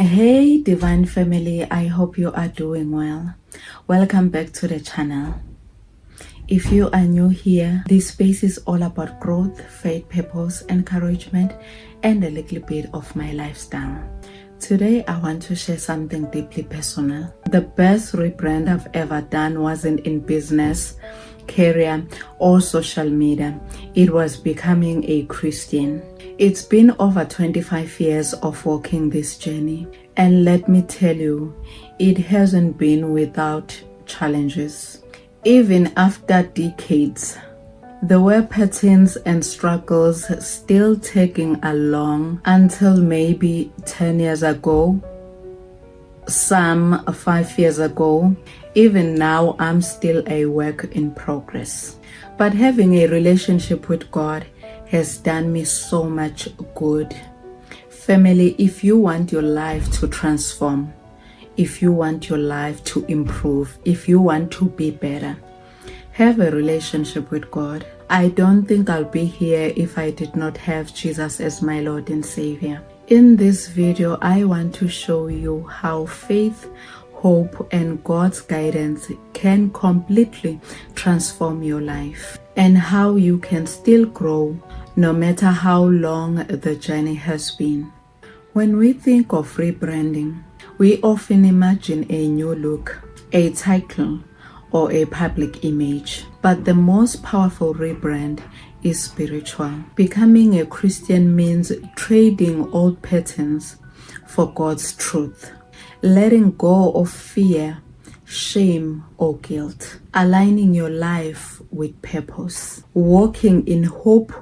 Hey divine family, I hope you are doing well. Welcome back to the channel. If you are new here, this space is all about growth, faith, purpose, encouragement, and a little bit of my lifestyle. Today I want to share something deeply personal. The best rebrand I've ever done wasn't in business, career, or social media. It was becoming a Christian. It's been over 25 years of walking this journey, and let me tell you, it hasn't been without challenges. Even after decades, there were patterns and struggles still tagging along until maybe 10 years ago, some 5 years ago. Even now, I'm still a work in progress. But having a relationship with God has done me so much good. Family, if you want your life to transform, if you want your life to improve, if you want to be better, have a relationship with God. I don't think I'll be here if I did not have Jesus as my Lord and Savior. In this video, I want to show you how faith, hope, and God's guidance can completely transform your life, and how you can still grow no matter how long the journey has been. When we think of rebranding, we often imagine a new look, a title, or a public image. But the most powerful rebrand is spiritual. Becoming a Christian means trading old patterns for God's truth, letting go of fear, shame, or guilt, aligning your life with purpose, walking in hope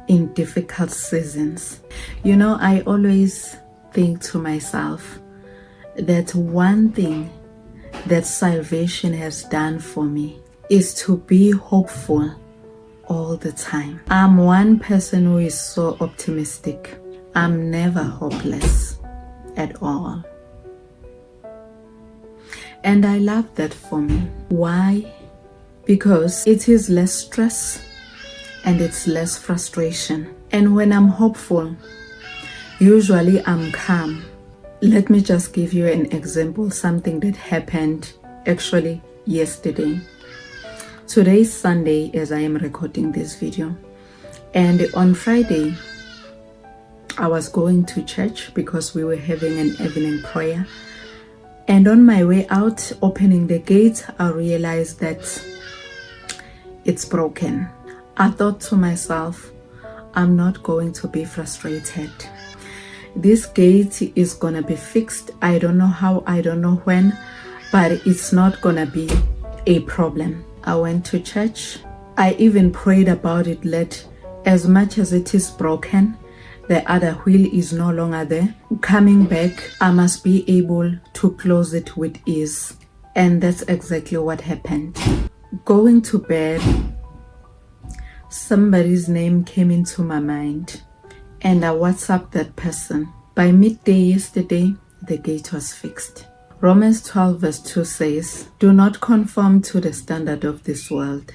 in difficult seasons. You know, I always think to myself that one thing that salvation has done for me is to be hopeful all the time. I'm one person who is so optimistic. I'm never hopeless at all. And I love that for me. Why? Because it is less stress and it's less frustration. And when I'm hopeful, usually I'm calm. Let me just give you an example, something that happened actually yesterday. Today is Sunday as I am recording this video. And on Friday, I was going to church because we were having an evening prayer. And on my way out, opening the gate, I realized that it's broken. I thought to myself, I'm not going to be frustrated. This gate is gonna be fixed. I don't know how, I don't know when, but it's not gonna be a problem. I went to church. I even prayed about it. Let as much as it is broken, the other wheel is no longer there. Coming back, I must be able to close it with ease. And that's exactly what happened. Going to bed, somebody's name came into my mind, and I WhatsApped that person. By midday yesterday, the gate was fixed. Romans 12 verse 2 says, "Do not conform to the standard of this world,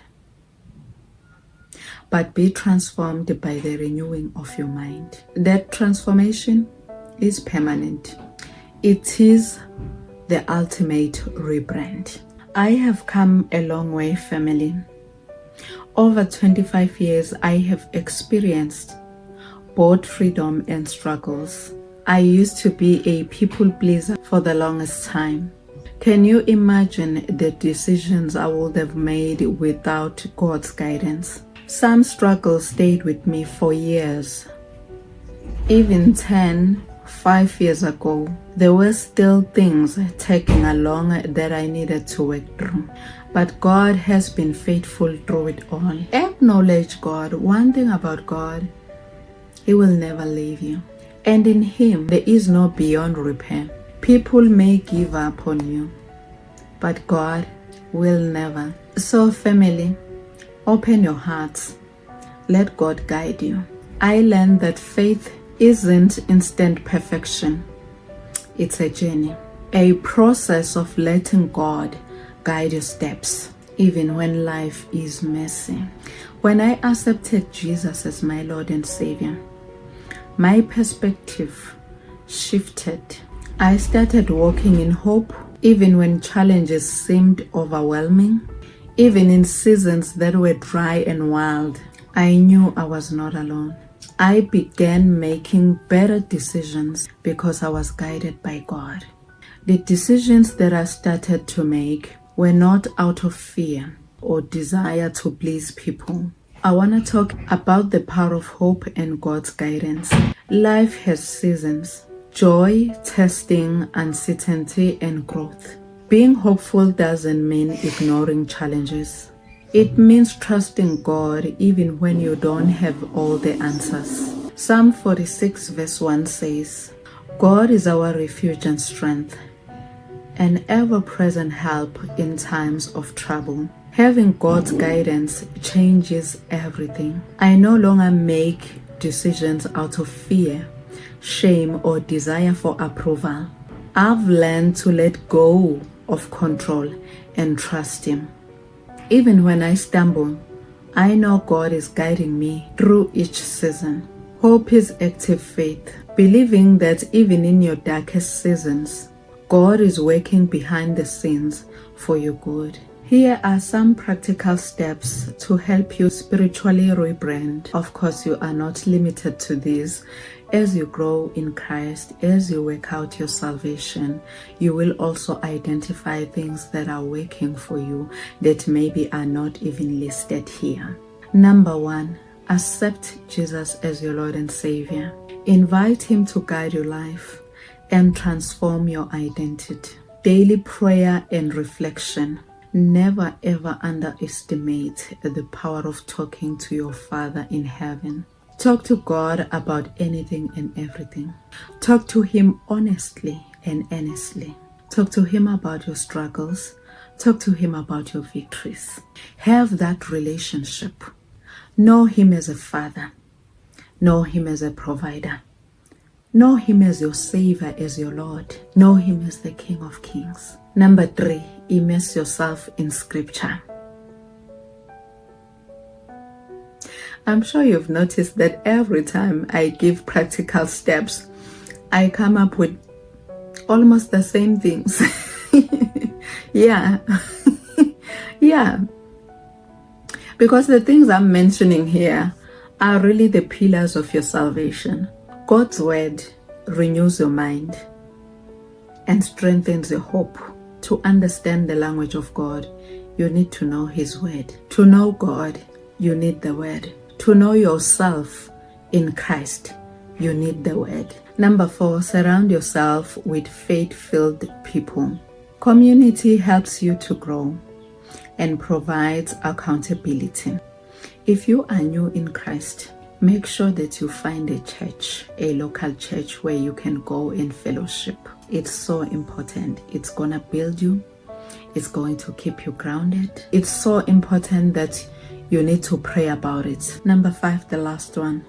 but be transformed by the renewing of your mind." That transformation is permanent. It is the ultimate rebrand. I have come a long way, family. Over 25 years, I have experienced both freedom and struggles. I used to be a people pleaser for the longest time. Can you imagine the decisions I would have made without God's guidance? Some struggles stayed with me for years. Even 5 years ago, there were still things tagging along that I needed to work through. But God has been faithful through it all. Acknowledge God. One thing about God, He will never leave you. And in Him, there is no beyond repair. People may give up on you, but God will never. So family, open your hearts. Let God guide you. I learned that faith isn't instant perfection. It's a journey, a process of letting God guide your steps, even when life is messy. When I accepted Jesus as my Lord and Savior, my perspective shifted. I started walking in hope, even when challenges seemed overwhelming, even in seasons that were dry and wild. I knew I was not alone. I began making better decisions because I was guided by God. The decisions that I started to make were not out of fear or desire to please people. I want to talk about the power of hope and God's guidance. Life has seasons: joy, testing, uncertainty, and growth. Being hopeful doesn't mean ignoring challenges. It means trusting God even when you don't have all the answers. Psalm 46 verse 1 says, "God is our refuge and strength, an ever-present help in times of trouble." Having God's guidance changes everything. I no longer make decisions out of fear, shame, or desire for approval. I've learned to let go of control and trust Him. Even when I stumble, I know God is guiding me through each season. Hope is active faith, believing that even in your darkest seasons, God is working behind the scenes for your good. Here are some practical steps to help you spiritually rebrand. Of course, you are not limited to these. As you grow in Christ, as you work out your salvation, you will also identify things that are working for you that maybe are not even listed here. Number 1, accept Jesus as your Lord and Savior. Invite Him to guide your life and transform your identity. Daily prayer and reflection. Never ever underestimate the power of talking to your Father in heaven. Talk to God about anything and everything. Talk to Him honestly and earnestly. Talk to Him about your struggles. Talk to Him about your victories. Have that relationship. Know Him as a Father. Know Him as a provider. Know Him as your Savior, as your Lord. Know Him as the King of Kings. Number 3, immerse yourself in Scripture. I'm sure you've noticed that every time I give practical steps, I come up with almost the same things. Yeah. Yeah. Because the things I'm mentioning here are really the pillars of your salvation. God's word renews your mind and strengthens your hope. To understand the language of God, you need to know His word. To know God, you need the word. To know yourself in Christ, you need the word. Number 4, surround yourself with faith-filled people. Community helps you to grow and provides accountability. If you are new in Christ, make sure that you find a church, a local church where you can go in fellowship. It's so important. It's gonna build you. It's going to keep you grounded. It's so important that you need to pray about it. Number 5, the last one.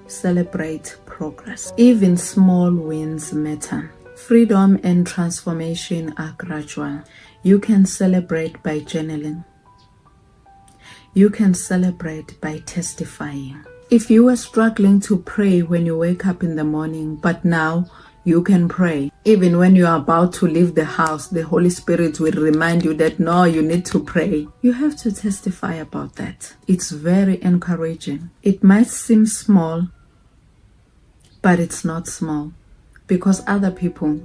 Celebrate progress. Even small wins matter. Freedom and transformation are gradual. You can celebrate by journaling. You can celebrate by testifying. If you were struggling to pray when you wake up in the morning, but now you can pray. Even when you are about to leave the house, the Holy Spirit will remind you that no, you need to pray. You have to testify about that. It's very encouraging. It might seem small, but it's not small, because other people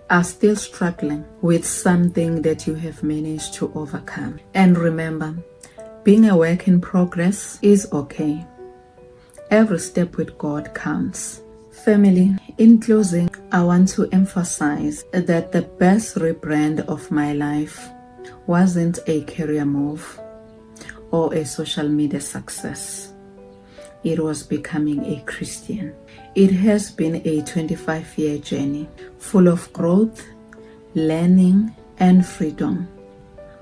are still struggling with something that you have managed to overcome. And remember, being a work in progress is okay. Every step with God counts. Family, in closing, I want to emphasize that the best rebrand of my life wasn't a career move or a social media success. It was becoming a Christian. It has been a 25-year journey full of growth, learning, and freedom.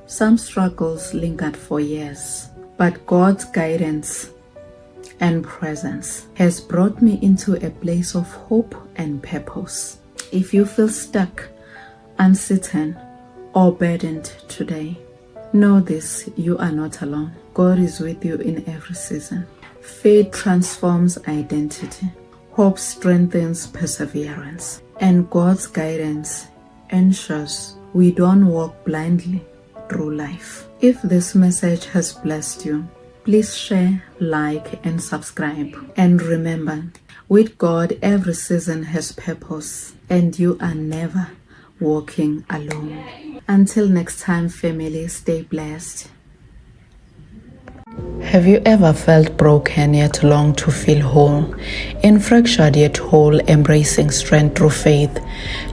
Some struggles lingered for years, but God's guidance and presence has brought me into a place of hope and purpose. If you feel stuck, uncertain, or burdened today, know this: you are not alone. God is with you in every season. Faith transforms identity. Hope strengthens perseverance. and God's guidance ensures we don't walk blindly through life. If this message has blessed you, please share, like, and subscribe. And remember, with God, every season has purpose, and you are never walking alone. Until next time, family, stay blessed. Have you ever felt broken yet longed to feel whole? In Fractured Yet Whole, Embracing Strength Through Faith,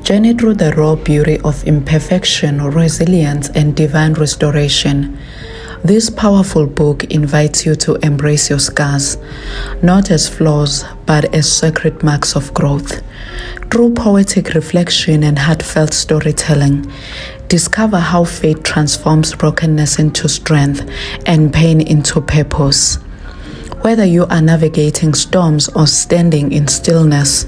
journey through the raw beauty of imperfection, resilience, and divine restoration. This powerful book invites you to embrace your scars, not as flaws, but as sacred marks of growth. Through poetic reflection and heartfelt storytelling, discover how faith transforms brokenness into strength and pain into purpose. Whether you are navigating storms or standing in stillness,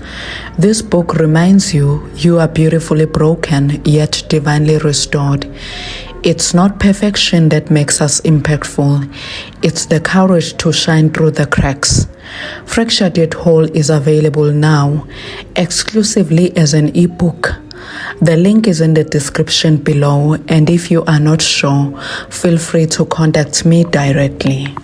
this book reminds you you are beautifully broken yet divinely restored. It's not perfection that makes us impactful. It's the courage to shine through the cracks. Fractured Yet Whole is available now, exclusively as an ebook. The link is in the description below, and if you are not sure, feel free to contact me directly.